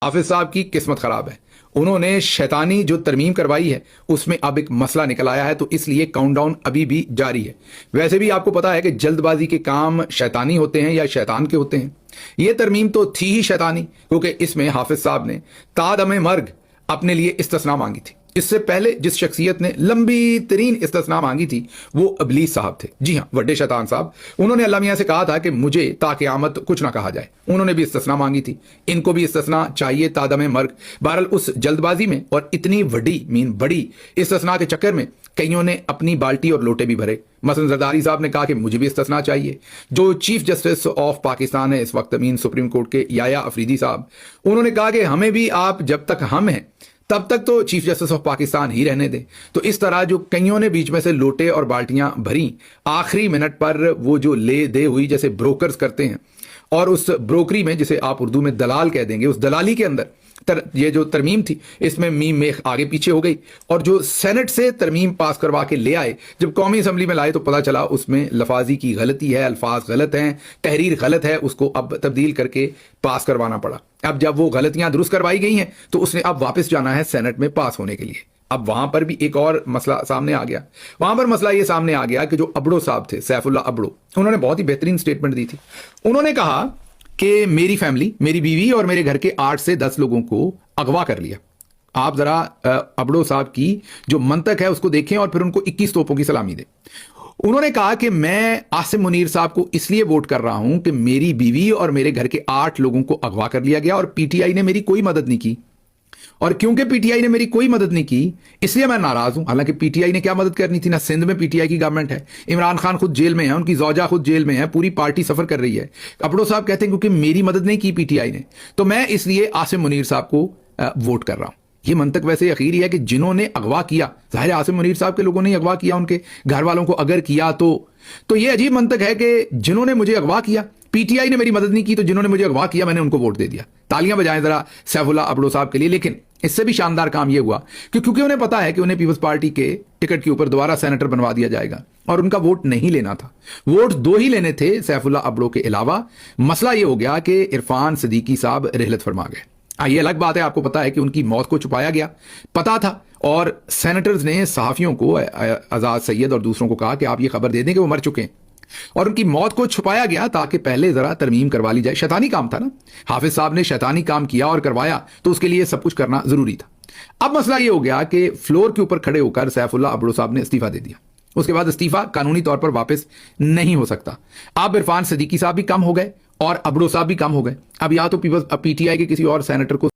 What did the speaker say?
हाफिज साहब की किस्मत खराब है, उन्होंने शैतानी जो तरमीम करवाई है उसमें अब एक मसला निकल आया है, तो इसलिए काउंटडाउन अभी भी जारी है। वैसे भी आपको पता है कि जल्दबाजी के काम शैतानी होते हैं या शैतान के होते हैं। ये तरमीम तो थी ही शैतानी, क्योंकि इसमें हाफिज साहब ने तादमे मर्ग अपने लिए इस्तिस्ना मांगी थी। इससे पहले जिस शख्सियत ने लंबी तरीन इस्तिस्ना मांगी थी वो इब्लीस साहब थे। जी हाँ, वड्डे शैतान साहब। उन्होंने अल्लाह मियां से कहा था कि मुझे ताक़यामत कुछ ना कहा जाए। उन्होंने भी इस्तिस्ना मांगी थी, इनको भी इस्तिस्ना चाहिए तादमे मर्ग। बहरहाल उस जल्दबाजी में और इतनी बड़ी इस्तिस्ना के चक्कर में कईयों ने अपनी बाल्टी और लोटे भी भरे। मसलन जरदारी साहब ने कहा कि मुझे भी इस्तिस्ना चाहिए। जो चीफ जस्टिस ऑफ पाकिस्तान है इस वक्त अमीन सुप्रीम कोर्ट के, याया अफरीदी साहब, उन्होंने कहा कि हमें भी आप जब तक हम हैं तब तक तो चीफ जस्टिस ऑफ पाकिस्तान ही रहने दें। तो इस तरह जो कईयों ने बीच में से लोटे और बाल्टियां भरी, आखिरी मिनट पर वो जो ले दे हुई जैसे ब्रोकर्स करते हैं, और उस ब्रोकरी में, जिसे आप उर्दू में दलाल कह देंगे, उस दलाली के अंदर ये जो तरमीम थी इसमें मीम में आगे पीछे हो गई। और जो सेनेट से तरमीम पास करवा के ले आए, जब कौमी असम्बली में लाए तो पता चला उसमें लफाजी की गलती है, अल्फाज गलत हैं, तहरीर गलत है, उसको अब तब्दील करके पास करवाना पड़ा। अब जब वो गलतियां दुरुस्त करवाई गई हैं तो उसने अब वापस जाना है सेनेट में पास होने के लिए। अब वहां पर भी एक और मसला सामने आ गया। वहां पर मसला ये सामने आ गया कि जो अबड़ो साहब थे, सैफुल्लाह अबड़ो, उन्होंने बहुत ही बेहतरीन स्टेटमेंट दी थी। उन्होंने कहा कि मेरी फैमिली, मेरी बीवी और मेरे घर के 8 से 10 लोगों को अगवा कर लिया। आप जरा अबड़ो साहब की जो मंतक है उसको देखें और फिर उनको 21 तोपों की सलामी दें। उन्होंने कहा कि मैं आसिम मुनीर साहब को इसलिए वोट कर रहा हूं कि मेरी बीवी और मेरे घर के 8 लोगों को अगवा कर लिया गया और पीटीआई ने मेरी कोई मदद नहीं की। और क्योंकि पीटीआई ने मेरी कोई मदद नहीं की इसलिए मैं नाराज हूं। हालांकि पीटीआई ने क्या मदद करनी थी ना, सिंध में पीटीआई की गवर्नमेंट है, इमरान खान खुद जेल में है, उनकी ज़ौजा खुद जेल में है, पूरी पार्टी सफर कर रही है। अबड़ो साहब कहते हैं क्योंकि मेरी मदद नहीं की पीटीआई ने, तो मैं इसलिए आसिम मुनीर साहब को वोट कर रहा हूं। ये मंतक वैसे अखीरी है कि जिन्होंने अगवा किया, जाहिर आसिम मुनीर साहब के लोगों ने अगवा किया, उनके घर वालों को अगर किया तो ये अजीब मंतक है कि जिन्होंने मुझे अगवा किया, पीटीआई ने मेरी मदद नहीं की, तो जिन्होंने मुझे अगवा किया मैंने उनको वोट दे दिया। तालियां बजाएं जरा सैफुल्लाह अबड़ो साहब के लिए। लेकिन इससे भी शानदार काम यह हुआ कि क्योंकि उन्हें पता है कि उन्हें पीपल्स पार्टी के टिकट के ऊपर दोबारा सेनेटर बनवा दिया जाएगा और उनका वोट नहीं लेना था, वोट 2 ही लेने थे सैफुल्लाह अबड़ो के अलावा। मसला यह हो गया कि इरफान सिद्दीकी साहब रिहलत फरमा गए। ये अलग बात है, आपको पता है कि उनकी मौत को छुपाया गया, पता था, और सेनेटर्स ने सहाफियों को, आजाद सैयद और दूसरों को कहा कि आप ये खबर दे दें कि वो मर चुके हैं, और उनकी मौत को छुपाया गया ताकि पहले जरा तरमीम करवा ली जाए। शैतानी काम था ना, हाफिज साहब ने शैतानी काम किया और करवाया, तो उसके लिए सब कुछ करना जरूरी था। अब मसला यह हो गया कि फ्लोर के ऊपर खड़े होकर सैफुल्लाह अबड़ो साहब ने इस्तीफा दे दिया। उसके बाद इस्तीफा कानूनी तौर पर वापस नहीं हो सकता। अब इरफान सिद्दीकी साहब भी कम हो गए और अबड़ो साहब भी कम हो गए। अब या तो पीटीआई के किसी और सेनेटर को